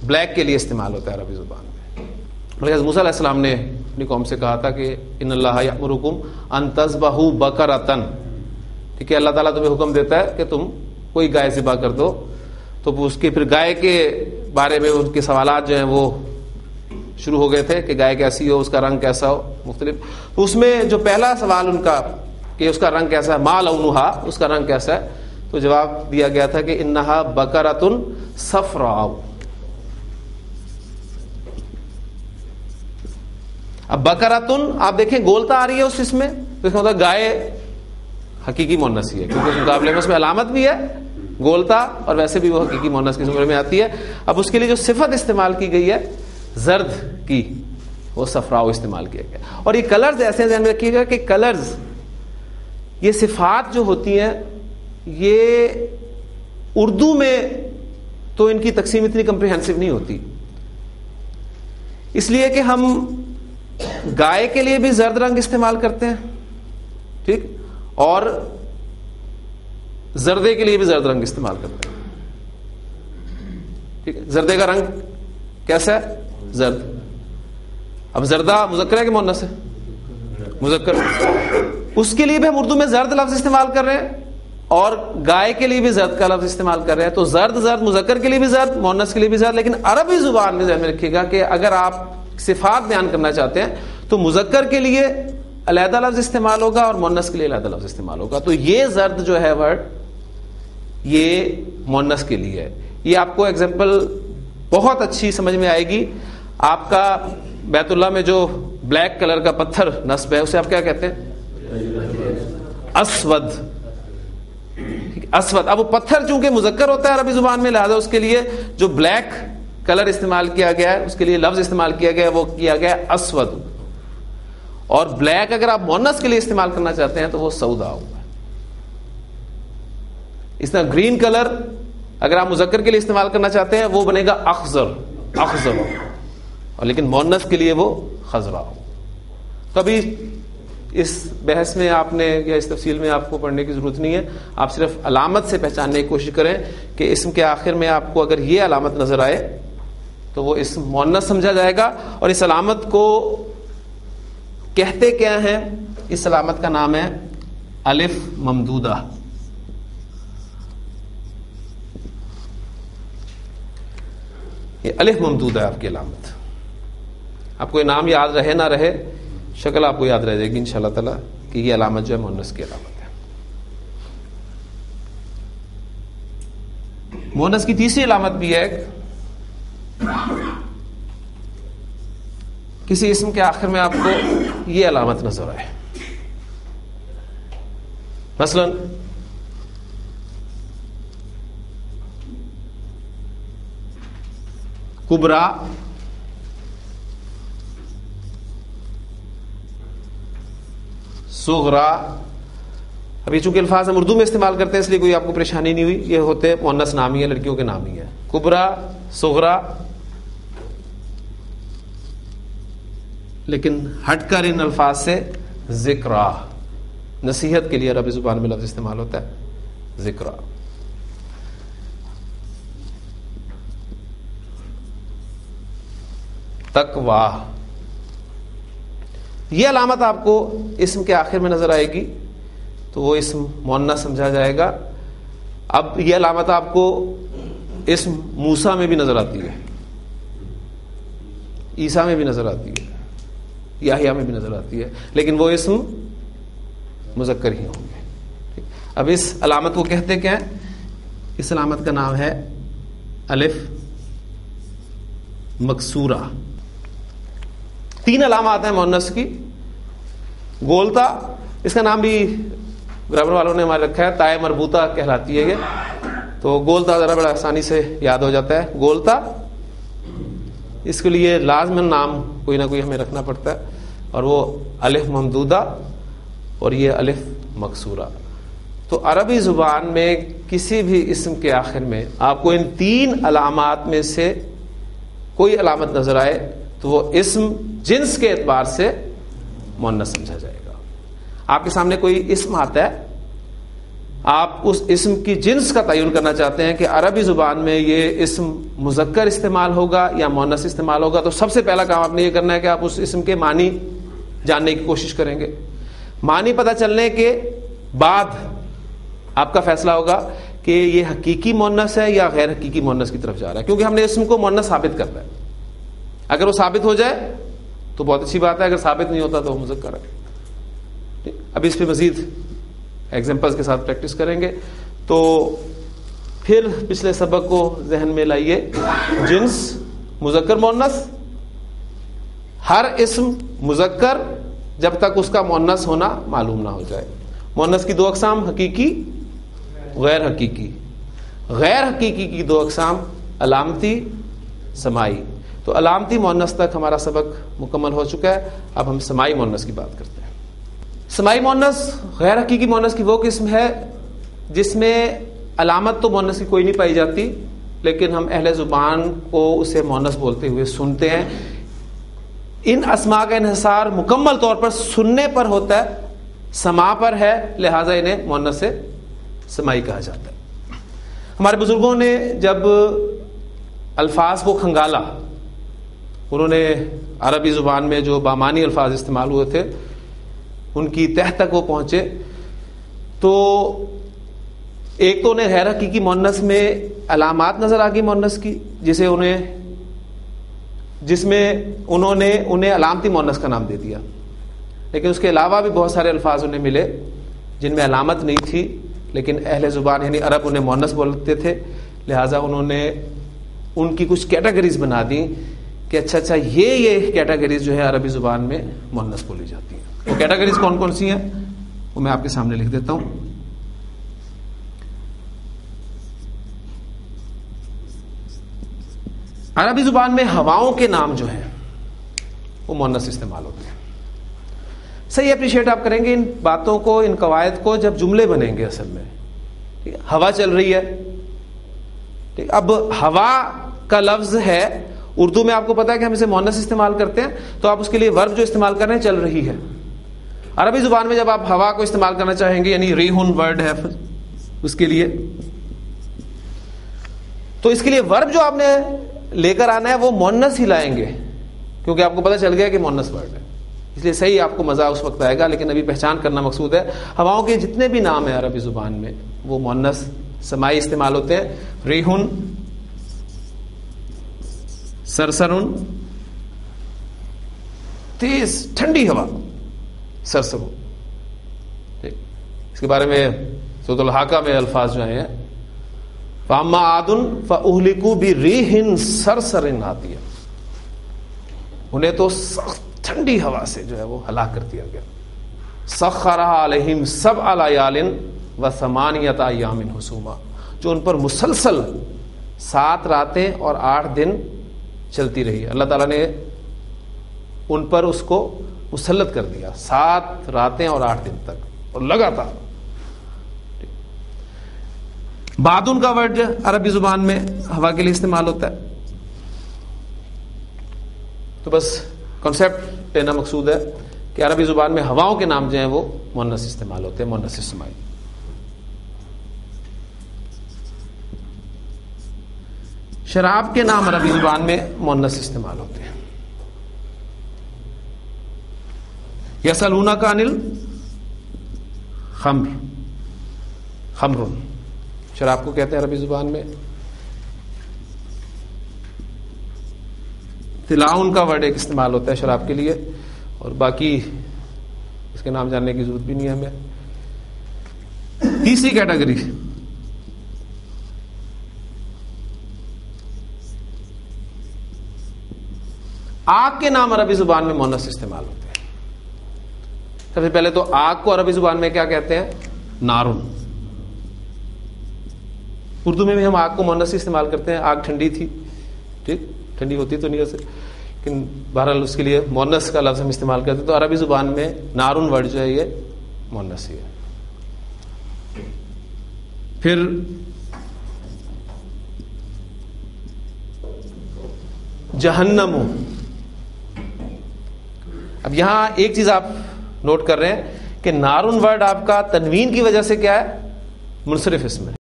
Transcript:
Black کے لیے استعمال ہوتا ہے عربی زبان میں. بلکہ موسیٰ علیہ السلام نے اپنی قوم سے کہا تھا کہ ان اللہ یأمرکم ان تذبحوا بقرۃ، ٹھیک ہے، اللہ تعالیٰ تمہیں حکم دیتا ہے کہ تم کوئی گائے ذبح کر دو. تو اس کے پھر گائے کے بارے میں ان کے سوالات جو ہیں وہ شروع ہو گئے تھے کہ گائے کیسی ہو، اس کا رنگ کیسا ہو، مختلف. تو اس میں جو پہلا سوال ان کا کہ اس کا رنگ کیسا ہے، ما لونھا، اس کا رنگ کیسا ہے، تو جواب دیا گیا تھا کہ انھا بقرۃ صفراء. اب بقرۃ آپ دیکھیں گولتا آ رہی ہے اس میں، تو اس کا مطلب گائے حقیقی مؤنث ہی ہے، کیونکہ اس مقابلے میں اس میں علامت بھی ہے گولتا، اور ویسے بھی وہ حقیقی مؤنث کی زمرے میں آتی ہے. اب اس کے لیے جو صفت استعمال کی گئی ہے زرد کی، وہ صفراء استعمال کیا گیا. اور یہ کلرز ایسے ذہن میں رکھیے گا کہ کلرز، یہ صفات جو ہوتی ہیں، یہ اردو میں تو ان کی تقسیم اتنی کمپریہنسو نہیں ہوتی، اس لیے کہ ہم گائے کے لیے بھی زرد رنگ استعمال کرتے ہیں، ٹھیک، اور زردے کے لیے بھی زرد رنگ استعمال کرتے ہیں. ٹھیک ہے، زردے کا رنگ کیسا ہے؟ زرد. اب زردہ مذکر ہے کہ مؤنث ہے؟ مذکر. اس کے لیے بھی ہم اردو میں زرد لفظ استعمال کر رہے ہیں اور گائے کے لیے بھی زرد کا لفظ استعمال کر رہے ہیں. تو زرد مذکر کے لیے بھی زرد، مؤنث کے لیے بھی زرد. لیکن عربی زبان میں ذہن میں رکھیے گا کہ اگر آپ صفات بیان کرنا چاہتے ہیں تو مذکر کے لیے علیحدہ لفظ استعمال ہوگا اور مؤنث کے لیے علیحدہ لفظ استعمال ہوگا. تو یہ زرد جو ہے ورڈ، یہ مؤنث کے لیے ہے. یہ آپ کو ایگزامپل بہت اچھی سمجھ میں آئے گی. آپ کا بیت اللہ میں جو بلیک کلر کا پتھر نصب ہے، اسے آپ کیا کہتے ہیں؟ اسود. اسود. اب وہ پتھر چونکہ مذکر ہوتا ہے عربی زبان میں، لہذا اس کے لیے جو بلیک کلر استعمال کیا گیا ہے، اس کے لیے لفظ استعمال کیا گیا ہے، وہ کیا گیا ہے اسود. اور بلیک اگر آپ مؤنث کے لیے استعمال کرنا چاہتے ہیں تو وہ سودا ہوگا. اس طرح گرین کلر اگر آپ مذکر کے لیے استعمال کرنا چاہتے ہیں وہ بنے گا اخضر. اخضر. اور لیکن مؤنث کے لیے وہ خضرا ہو. کبھی اس بحث میں آپ نے یا اس تفصیل میں آپ کو پڑھنے کی ضرورت نہیں ہے. آپ صرف علامت سے پہچاننے کی کوشش کریں کہ اسم کے آخر میں آپ کو اگر یہ علامت نظر آئے تو وہ اسم مؤنث سمجھا جائے گا. اور اس علامت کو کہتے کیا ہیں؟ اس علامت کا نام ہے الف ممدودہ. یہ الف ممدودہ ہے آپ کی علامت. آپ کو یہ نام یاد رہے نہ رہے، شکل آپ کو یاد رہ جائے گی انشاءاللہ تعالی کہ یہ علامت جو ہے مؤنث کی علامت ہے. مؤنث کی تیسری علامت بھی ہے، کسی اسم کے آخر میں آپ کو یہ علامت نظر آئے. مثلا کبرا، صغرا. ابھی چونکہ الفاظ ہم اردو میں استعمال کرتے ہیں اس لیے کوئی آپ کو پریشانی نہیں ہوئی، یہ ہوتے مؤنث نام ہی ہے، لڑکیوں کے نام ہی ہے. کبرا، صغرا. لیکن ہٹ کر ان الفاظ سے ذکرا، نصیحت کے لیے عربی زبان میں لفظ استعمال ہوتا ہے ذکرا. تقوا. یہ علامت آپ کو اسم کے آخر میں نظر آئے گی تو وہ اسم مؤنث سمجھا جائے گا. اب یہ علامت آپ کو اسم موسیٰ میں بھی نظر آتی ہے، عیسیٰ میں بھی نظر آتی ہے، یحییٰ میں بھی نظر آتی ہے، لیکن وہ اسم مذکر ہی ہوں گے. اب اس علامت کو کہتے کیا ہیں؟ اس علامت کا نام ہے الف مکسورہ. 3 علامات ہیں مؤنث کی. گولتا، اس کا نام بھی گرامر والوں نے ہمارے رکھا ہے، تائے مربوطہ کہلاتی ہے یہ. تو گولتا ذرا بڑا آسانی سے یاد ہو جاتا ہے. گولتا، اس کے لیے لازماً نام کوئی نہ کوئی ہمیں رکھنا پڑتا ہے، اور وہ الف ممدودہ اور یہ الف مکسورہ. تو عربی زبان میں کسی بھی اسم کے آخر میں آپ کو ان 3 علامات میں سے کوئی علامت نظر آئے تو وہ اسم جنس کے اعتبار سے مؤنث سمجھا جائے گا. آپ کے سامنے کوئی اسم آتا ہے آپ اس اسم کی جنس کا تعین کرنا چاہتے ہیں کہ عربی زبان میں یہ اسم مذکر استعمال ہوگا یا مؤنث استعمال ہوگا، تو سب سے پہلا کام آپ نے یہ کرنا ہے کہ آپ اس اسم کے معنی جاننے کی کوشش کریں گے. معنی پتہ چلنے کے بعد آپ کا فیصلہ ہوگا کہ یہ حقیقی مؤنث ہے یا غیر حقیقی مؤنث کی طرف جا رہا ہے، کیونکہ ہم نے اسم کو مؤنث ثابت کرنا ہے. اگر وہ ثابت ہو جائے تو بہت اچھی بات ہے، اگر ثابت نہیں ہوتا تو وہ مذکر ہے. اب اس پہ مزید ایگزامپلس کے ساتھ پریکٹس کریں گے. تو پھر پچھلے سبق کو ذہن میں لائیے. جنس مذکر مؤنث، ہر اسم مذکر جب تک اس کا مؤنث ہونا معلوم نہ ہو جائے. مؤنث کی 2 اقسام، حقیقی غیر حقیقی. غیر حقیقی کی 2 اقسام، علامتی سمائی. تو علامتی مؤنث تک ہمارا سبق مکمل ہو چکا ہے. اب ہم سمائی مؤنث کی بات کرتے ہیں. سمائی مؤنث غیر حقیقی مؤنث کی وہ قسم ہے جس میں علامت تو مؤنث کی کوئی نہیں پائی جاتی، لیکن ہم اہل زبان کو اسے مؤنث بولتے ہوئے سنتے ہیں. ان اسماء کا انحصار مکمل طور پر سننے پر ہوتا ہے، سماع پر ہے، لہذا انہیں مؤنث سے سمائی کہا جاتا ہے. ہمارے بزرگوں نے جب الفاظ کو کھنگالا، انہوں نے عربی زبان میں جو بامانی الفاظ استعمال ہوئے تھے ان کی تہ تک وہ پہنچے، تو ایک تو انہیں غیر حقیقی مؤنث میں علامات نظر آ گئی مؤنث کی، جس میں انہوں نے انہیں علامتی مؤنث کا نام دے دیا. لیکن اس کے علاوہ بھی بہت سارے الفاظ انہیں ملے جن میں علامت نہیں تھی، لیکن اہل زبان یعنی عرب انہیں مؤنث بولتے تھے، لہٰذا انہوں نے ان کی کچھ کیٹیگریز بنا دی کہ اچھا یہ کیٹیگریز جو ہے عربی زبان میں مؤنث بولی جاتی ہیں. وہ کیٹیگریز کون کون سی ہیں وہ میں آپ کے سامنے لکھ دیتا ہوں. عربی زبان میں ہواؤں کے نام جو ہیں وہ مؤنث استعمال ہوتے ہیں. صحیح اپریشیٹ آپ کریں گے ان باتوں کو، ان قواعد کو جب جملے بنیں گے. اصل میں ٹھیک ہے، ہوا چل رہی ہے، ٹھیک. اب ہوا کا لفظ ہے، اردو میں آپ کو پتا ہے کہ ہم اسے مؤنث استعمال کرتے ہیں، تو آپ اس کے لیے ورب جو استعمال کر رہے ہیں چل رہی ہے. عربی زبان میں جب آپ ہوا کو استعمال کرنا چاہیں گے، یعنی ریحن ورڈ ہے اس کے لیے، تو اس کے لیے ورب جو آپ نے لے کر آنا ہے وہ مؤنث ہی لائیں گے، کیونکہ آپ کو پتہ چل گیا کہ مؤنث ورڈ ہے. اس لیے صحیح آپ کو مزہ اس وقت آئے گا، لیکن ابھی پہچان کرنا مقصود ہے. ہواؤں کے جتنے بھی نام ہیں عربی زبان میں وہ مؤنث سمائی استعمال ہوتے ہیں. ریحن، سرسرن، تیز ٹھنڈی ہوا سرسر. اس کے بارے میں سورۃ الحاقہ میں الفاظ جو ہیں، فَأَمَّا عَادٌ فَأُهْلِكُوا بِرِيحٍ صَرْصَرٍ عَاتِيَةٍ، انہیں تو سخت ٹھنڈی ہوا سے جو ہے وہ ہلاک کر دیا گیا. سَخَّرَهَا عَلَيْهِمْ سَبْعَ لَيَالٍ وَثَمَانِيَةَ أَيَّامٍ حُسُومًا، جو ان پر مسلسل 7 راتیں اور 8 دن چلتی رہی. اللہ تعالیٰ نے ان پر اس کو مسلط کر دیا 7 راتیں اور 8 دن تک، اور لگاتار. بادن کا ورڈ عربی زبان میں ہوا کے لیے استعمال ہوتا ہے. تو بس کنسیپٹ لینا مقصود ہے کہ عربی زبان میں ہواؤں کے نام جو ہیں وہ مؤنث استعمال ہوتے ہیں، مؤنث سمائی. شراب کے نام عربی زبان میں مؤنث استعمال ہوتے ہیں. یسألونک عن الخمر، خمر شراب کو کہتے ہیں عربی زبان میں. تلاؤن کا ورڈ ایک استعمال ہوتا ہے شراب کے لیے، اور باقی اس کے نام جاننے کی ضرورت بھی نہیں ہے ہمیں. تیسری کیٹیگری، آگ کے نام عربی زبان میں مؤنث استعمال ہوتے ہیں. سب سے پہلے تو آگ کو عربی زبان میں کیا کہتے ہیں؟ نارن. اردو میں بھی ہم آگ کو مؤنث استعمال کرتے ہیں. آگ ٹھنڈی تھی، ٹھیک، ٹھنڈی ہوتی تو نہیں ویسے، لیکن بہرحال اس کے لیے مؤنث کا لفظ ہم استعمال کرتے ہیں. تو عربی زبان میں نارن ورڈ جو ہے یہ مؤنث ہی ہے. پھر جہنم. اب یہاں ایک چیز آپ نوٹ کر رہے ہیں کہ نارن ورڈ آپ کا تنوین کی وجہ سے کیا ہے؟ منصرف اسم ہے.